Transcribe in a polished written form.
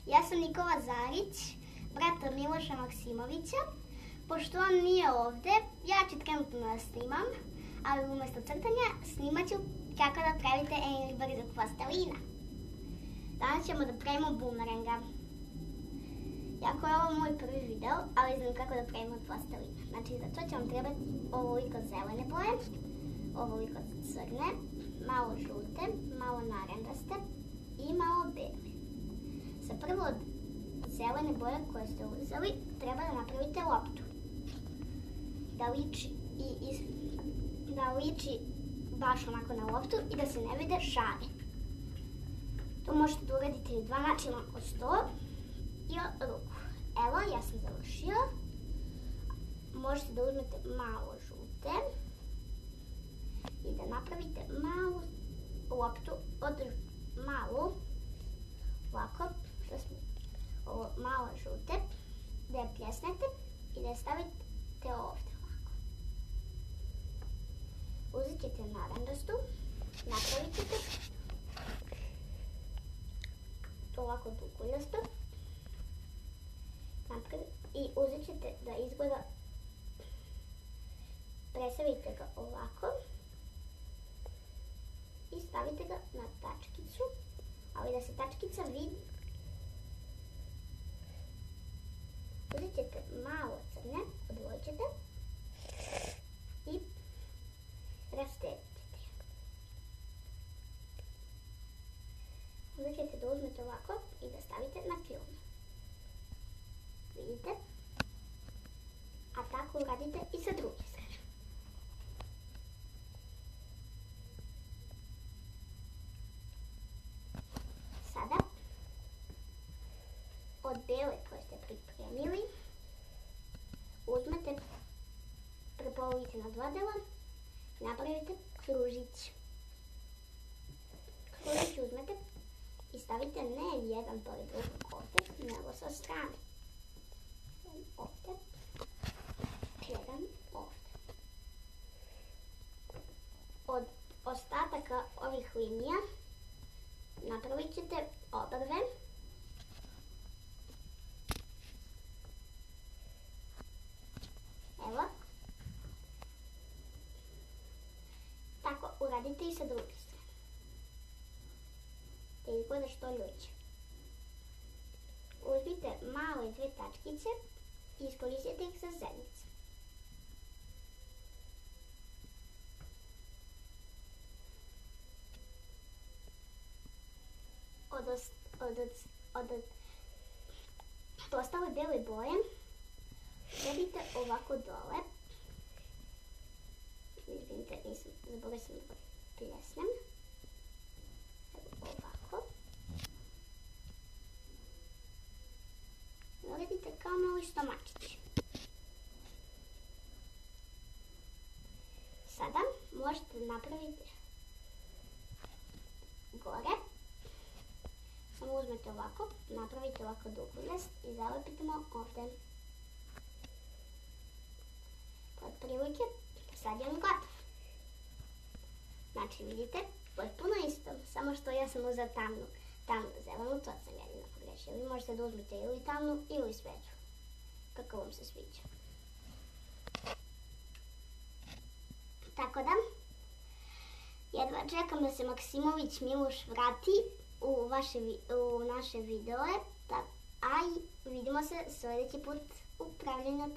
Ja sam Nikola Zarić, brata Miloša Maksimovića. Pošto on nije ovde, ja ću trenutno da snimam, ali umjesto crtanja snimat ću kako da pravite Angry Birds od plastelina. Danas ćemo da pravimo bumeranga. Jako je ovo moj prvi video, ali znam kako da pravimo od plastelina. Znači za to će vam trebati ovoliko zelene boje, ovoliko crne, malo žute, malo naranđaste i malo bele. Za prvo od zelene boje koje ste uzeli treba da napravite loptu. Da liči baš onako na loptu i da se ne vide šare. To možete da uradite i dva načina od sto i od ruku. Evo, ja sam završila. Možete da uzmete malo žute i da napravite malu loptu od malu, ovako, ovo malo žute, da je pljesnete i da je stavite ovdje ovako. Uzet ćete naranđastu, napravit ćete to ovako dukuljasto i uzet ćete da izgleda, presavite ga ovako i stavite ga na tačkicu, ali da se tačkica vidi. Uzet ćete malo crne, odvojit ćete i rastegnut ćete. Uzet ćete da uzmete ovako i da stavite na film. Vidite? A tako uradite i sa druge strane. Sada od bele koje ste pripremili uzmete, prepolovite na dva dela i napravite kružić. Kružić uzmete i stavite ne jedan pored drugog ovdje, nego sa strane. Ovdje, jedan ovdje. Od ostataka ovih linija napravit ćete obrve. Evo. Tako uradite i sa druge strane. Da izgleda što ljuće. Uzmite male dve tačkice i iskoristite ih za zenice. Od ostale bele boje stavite ovako dole. Izvinite, zaboravila sam da pljesnem. Evo ovako. Uradite kao mali stomačići. Sada možete napraviti gore. Samo uzmete ovako, napravite ovako duguljast i zalepite mu ovdje. Od prilike, sad je on gotov. Znači vidite, potpuno isto, samo što ja sam uzela tamnu zelenu, to sam jedino pogrešila. Vi možete da uzmete ili tamnu ili sveću, kako vam se sviđa. Tako da, jedva čekam da se Maksimović Miloš vrati u naše videoe, a i vidimo se sljedeći put u pravljenju